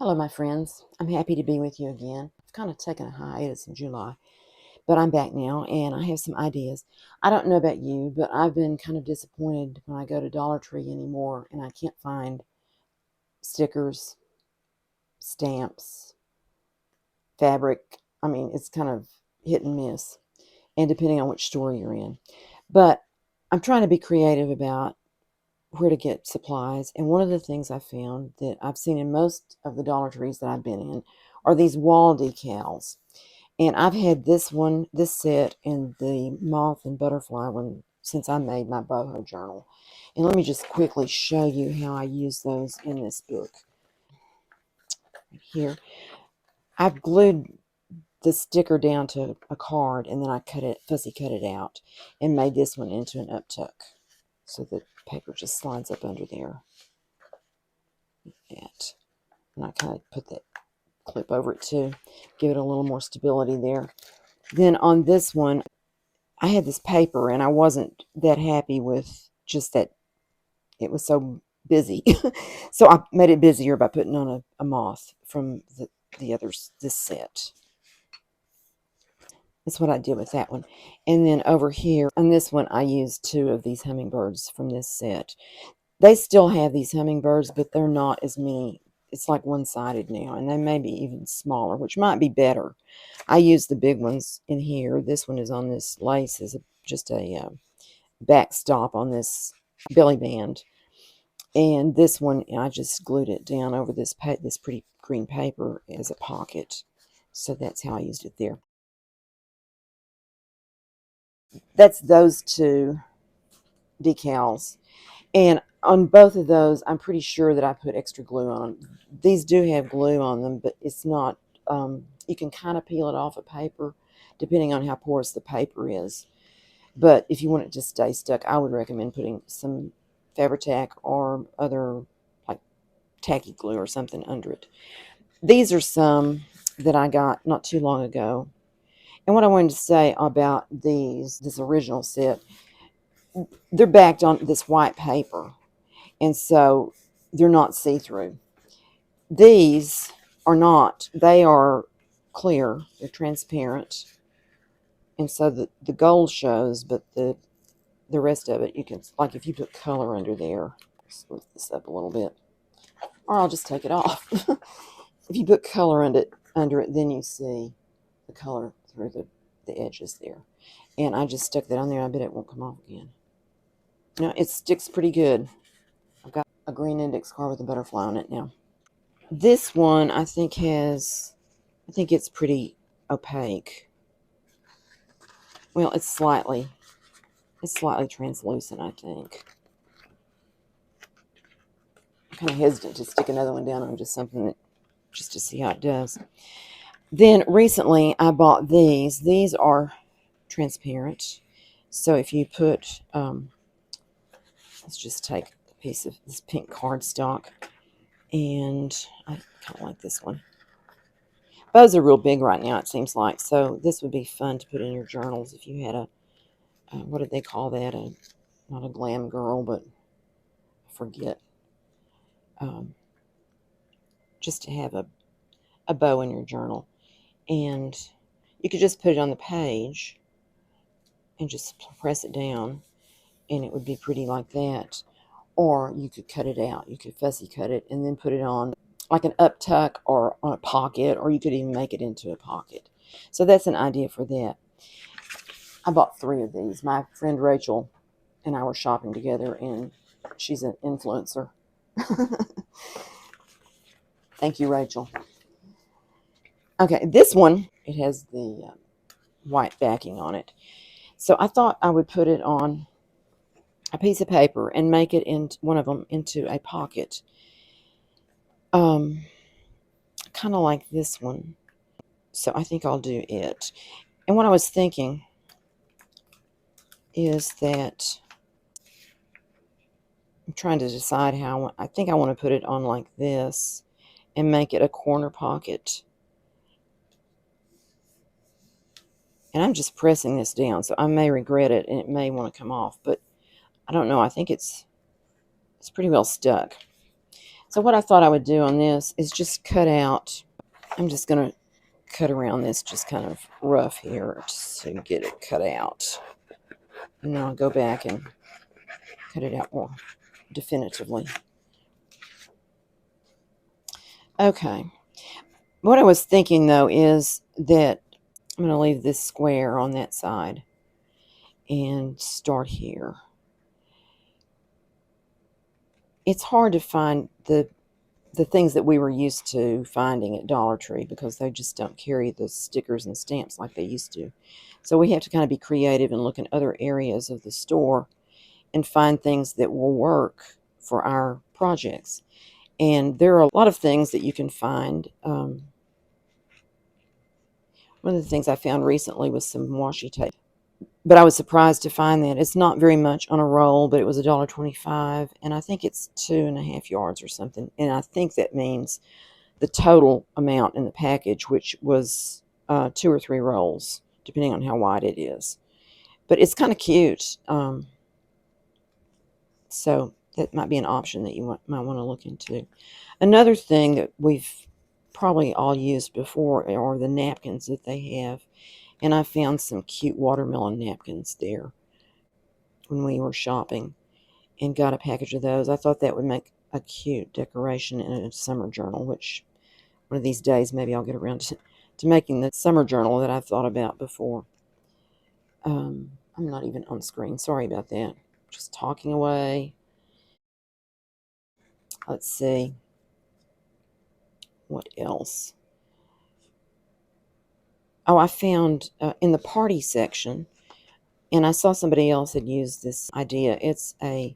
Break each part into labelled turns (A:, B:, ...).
A: Hello, my friends. I'm happy to be with you again. I've kind of taken a hiatus in July, but I'm back now and I have some ideas. I don't know about you, but I've been kind of disappointed when I go to Dollar Tree anymore and I can't find stickers, stamps, fabric. I mean, it's kind of hit and miss, and depending on which store you're in. But I'm trying to be creative about where to get supplies, and one of the things I found that I've seen in most of the Dollar Trees that I've been in are these wall decals. And I've had this set, and the moth and butterfly one since I made my boho journal. And let me just quickly show you how I use those in this book. Right here, I've glued the sticker down to a card, and then I fussy cut it out, and made this one into an uptuck. So the paper just slides up under there. Like that. And I kind of put that clip over it too, give it a little more stability there. Then on this one, I had this paper and I wasn't that happy with just that it was so busy. So I made it busier by putting on a moth from the others, this set. That's what I did with that one. And then over here on this one, I used 2 of these hummingbirds from this set. They still have these hummingbirds, but they're not as many. It's like one-sided now, and they may be even smaller, which might be better. I use the big ones in here. This one is on this lace as just a backstop on this belly band. And this one, I just glued it down over this pretty green paper as a pocket. So that's how I used it there. That's those 2 decals. And on both of those, I'm pretty sure that I put extra glue on them. These do have glue on them, but it's not, you can kind of peel it off of paper, depending on how porous the paper is. But if you want it to stay stuck, I would recommend putting some Fabri-Tac or other, like tacky glue or something under it. These are some that I got not too long ago. And what I wanted to say about this original set, they're backed on this white paper. And so they're not see-through. These are not. They are clear. They're transparent. And so the gold shows, but the rest of it, you can, like if you put color under there, let's lift this up a little bit, or I'll just take it off. If you put color under it, then you see the color through the edges there. And I just stuck that on there. I bet it won't come off again. No, it sticks pretty good. I've got a green index card with a butterfly on it now. This one, I think it's pretty opaque. Well, it's slightly translucent, I think. I'm kind of hesitant to stick another one down on just to see how it does. Then recently I bought these. These are transparent. So if you put, let's just take a piece of this pink cardstock, and I kind of like this one. Bows are real big right now, it seems like, so this would be fun to put in your journals if you had a, what did they call that? Not a glam girl, but I forget. Just to have a bow in your journal. And you could just put it on the page and just press it down, and it would be pretty like that. Or you could cut it out. You could fussy cut it and then put it on like an uptuck or on a pocket, or you could even make it into a pocket. So that's an idea for that. I bought 3 of these. My friend Rachel and I were shopping together, and she's an influencer. Thank you, Rachel. Okay, this one, it has the white backing on it. So I thought I would put it on a piece of paper and make it into one of them into a pocket. Kind of like this one. So I think I'll do it. And what I was thinking is that I'm trying to decide how I think I want to put it on like this and make it a corner pocket. And I'm just pressing this down, so I may regret it and it may want to come off, but I don't know. I think it's pretty well stuck. So what I thought I would do on this is just cut out. I'm just going to cut around this just kind of rough here just to get it cut out. And then I'll go back and cut it out more definitively. Okay. What I was thinking, though, is that I'm going to leave this square on that side and start here. It's hard to find the things that we were used to finding at Dollar Tree because they just don't carry the stickers and stamps like they used to. So we have to kind of be creative and look in other areas of the store and find things that will work for our projects. And there are a lot of things that you can find. One of the things I found recently was some washi tape. But I was surprised to find that it's not very much on a roll, but it was $1.25, and I think it's 2.5 yards or something. And I think that means the total amount in the package, which was 2 or 3 rolls, depending on how wide it is. But it's kind of cute, so that might be an option that you might want to look into. Another thing that we've probably all used before are the napkins that they have. And I found some cute watermelon napkins there when we were shopping and got a package of those. I thought that would make a cute decoration in a summer journal, which one of these days maybe I'll get around to making the summer journal that I've thought about before. I'm not even on screen. Sorry about that. Just talking away. Let's see. What else? Oh, I found in the party section, and I saw somebody else had used this idea. It's a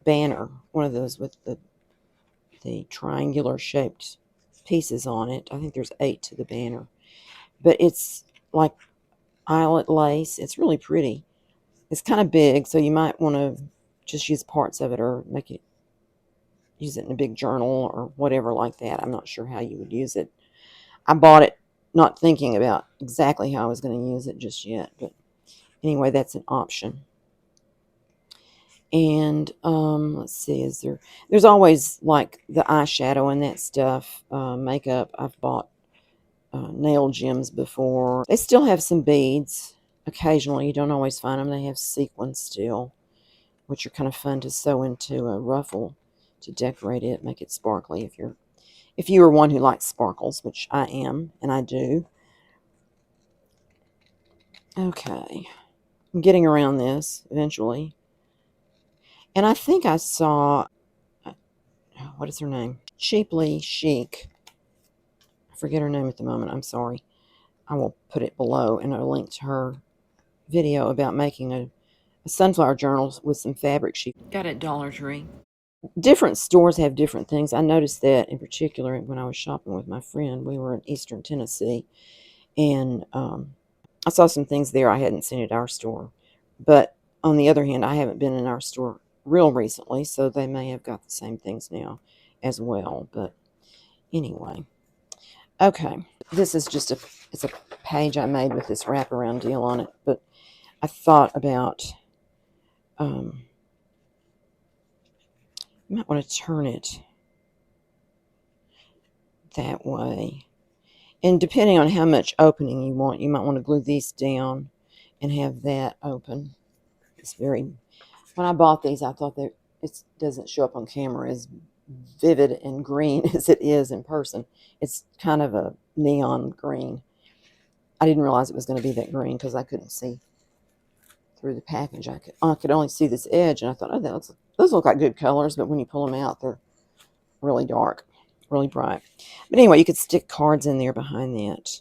A: banner, one of those with the triangular shaped pieces on it. I think there's 8 to the banner. But it's like eyelet lace. It's really pretty. It's kind of big, so you might want to just use parts of it or use it in a big journal or whatever like that. I'm not sure how you would use it. I bought it not thinking about exactly how I was going to use it just yet, but anyway, that's an option. And let's see, there's always like the eyeshadow and that stuff, makeup. I've bought nail gems before. They still have some beads. Occasionally, you don't always find them. They have sequins still, which are kind of fun to sew into a ruffle to decorate it, make it sparkly. If you are one who likes sparkles, which I am, and I do. Okay, I'm getting around this eventually. And I think I saw, what is her name? Cheaply Chic. I forget her name at the moment. I'm sorry. I will put it below and a link to her video about making a sunflower journal with some fabric she got at Dollar Tree. Different stores have different things. I noticed that in particular when I was shopping with my friend. We were in Eastern Tennessee, and I saw some things there I hadn't seen at our store. But on the other hand, I haven't been in our store real recently, so they may have got the same things now as well. But anyway, okay, this is just it's a page I made with this wraparound deal on it. But I thought about you might want to turn it that way. And depending on how much opening you want, you might want to glue these down and have that open. It's very, when I bought these, I thought that it doesn't show up on camera as vivid and green as it is in person. It's kind of a neon green. I didn't realize it was going to be that green because I couldn't see through the package. I could only see this edge, and I thought, oh, those look like good colors, but when you pull them out, they're really dark, really bright. But anyway, you could stick cards in there behind that.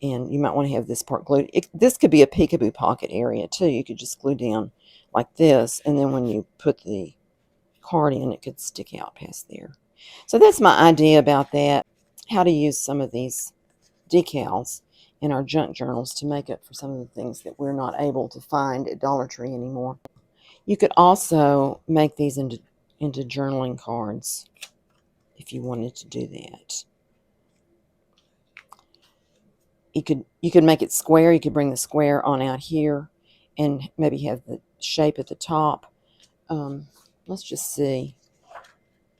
A: And you might want to have this part glued. This could be a peekaboo pocket area, too. You could just glue down like this, and then when you put the card in, it could stick out past there. So that's my idea about that, how to use some of these decals in our junk journals to make up for some of the things that we're not able to find at Dollar Tree anymore. You could also make these into journaling cards if you wanted to do that. You could make it square. You could bring the square on out here and maybe have the shape at the top. Let's just see.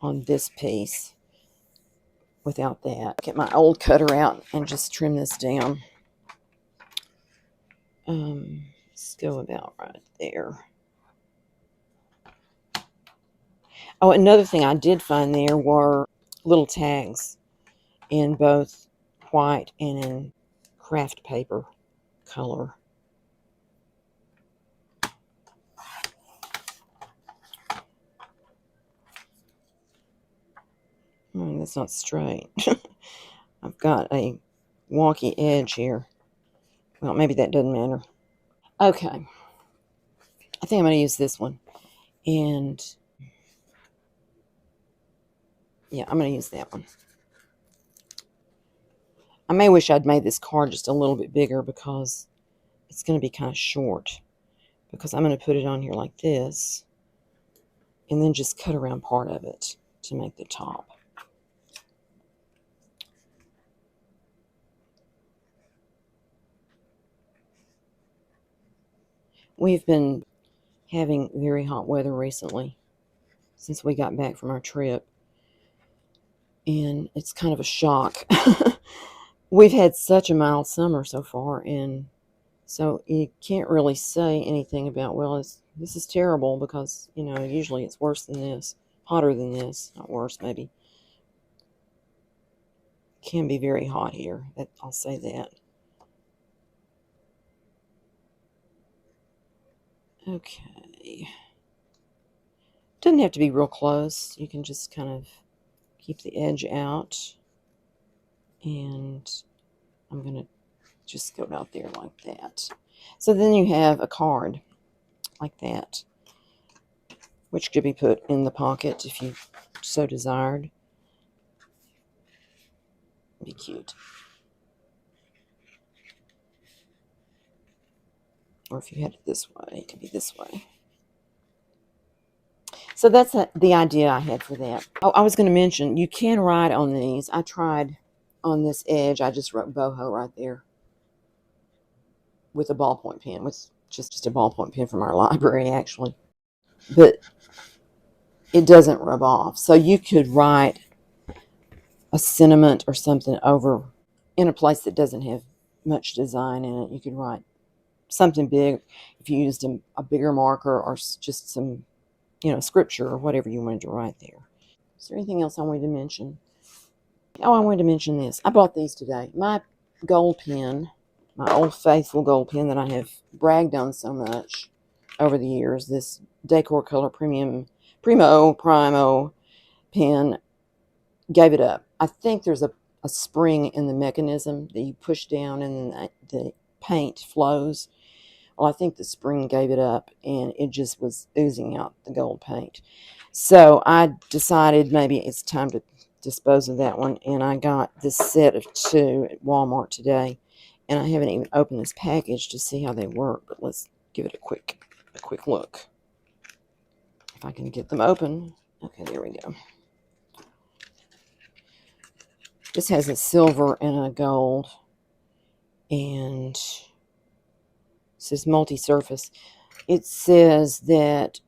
A: on this piece without that. Get my old cutter out and just trim this down. Let's go about right there. Oh, another thing I did find there were little tags in both white and in craft paper color. That's not straight. I've got a wonky edge here. Well, maybe that doesn't matter. Okay. I think I'm going to use this one. And yeah, I'm going to use that one. I may wish I'd made this card just a little bit bigger because it's going to be kind of short. Because I'm going to put it on here like this. And then just cut around part of it to make the top. We've been having very hot weather recently since we got back from our trip. And it's kind of a shock. We've had such a mild summer so far, and so you can't really say anything about, well, this is terrible, because, usually it's worse than this, hotter than this, not worse, maybe. It can be very hot here, I'll say that. Okay. Doesn't have to be real close. You can just kind of keep the edge out, and I'm going to just go out there like that. So then you have a card like that, which could be put in the pocket if you so desired. Be cute. Or if you had it this way, it could be this way. So that's the idea I had for that. Oh, I was going to mention, you can write on these. I tried on this edge. I just wrote boho right there with a ballpoint pen, with just a ballpoint pen from our library, actually. But it doesn't rub off. So you could write a sentiment or something over in a place that doesn't have much design in it. You could write something big if you used a bigger marker, or just some, scripture or whatever you wanted to write there. Is there anything else I wanted to mention? Oh, I wanted to mention this. I bought these today. My gold pen, my old faithful gold pen that I have bragged on so much over the years, this Decor Color Primo pen, gave it up. I think there's a spring in the mechanism that you push down and then the paint flows. Well, I think the spring gave it up, and it just was oozing out the gold paint. So I decided maybe it's time to dispose of that one, and I got this set of 2 at Walmart today, and I haven't even opened this package to see how they work, but let's give it a quick look. If I can get them open. Okay, there we go. This has a silver and a gold, and it says multi-surface. It says that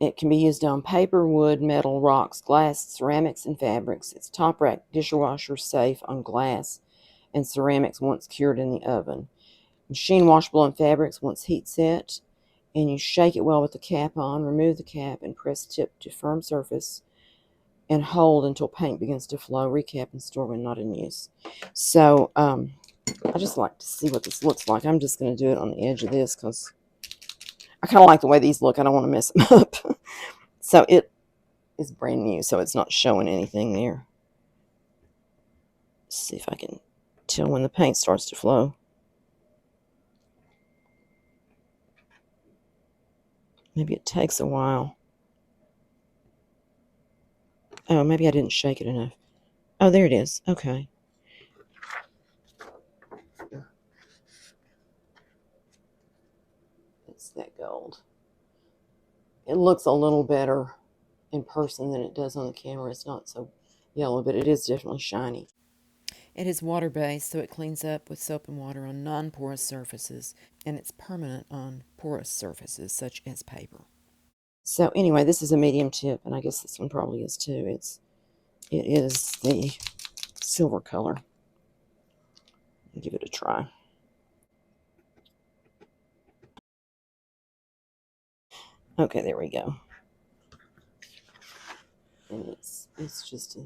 A: it can be used on paper, wood, metal, rocks, glass, ceramics, and fabrics. It's top rack dishwasher safe on glass and ceramics once cured in the oven. Machine washable on fabrics once heat set. And you shake it well with the cap on, remove the cap, and press tip to firm surface and hold until paint begins to flow. Recap and store when not in use. So I just like to see what this looks like. I'm just going to do it on the edge of this because I kind of like the way these look. I don't want to mess them up. So it is brand new, so it's not showing anything there. Let's see if I can tell when the paint starts to flow. Maybe it takes a while. Oh, maybe I didn't shake it enough. Oh, there it is. Okay. It's that gold. It looks a little better in person than it does on the camera. It's not so yellow, but it is definitely shiny. It is water-based, so it cleans up with soap and water on non-porous surfaces, and it's permanent on porous surfaces such as paper. So anyway, this is a medium tip, and I guess this one probably is too. It is the silver color. Give it a try. Okay, there we go. And it's just a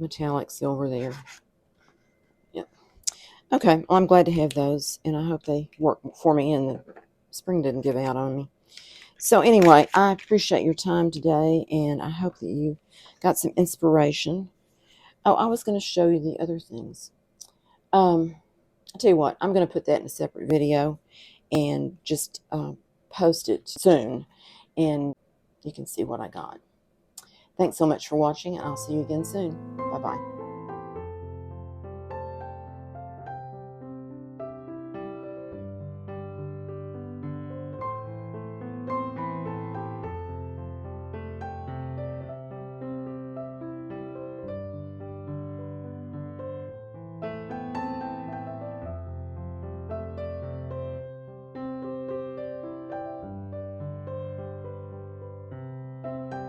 A: metallic silver there. Yep. Okay, well, I'm glad to have those, and I hope they work for me and the spring didn't give out on me. So anyway, I appreciate your time today, and I hope that you got some inspiration. Oh, I was going to show you the other things. I'll tell you what, I'm going to put that in a separate video and just post it soon, and you can see what I got. Thanks so much for watching, and I'll see you again soon. Bye-bye.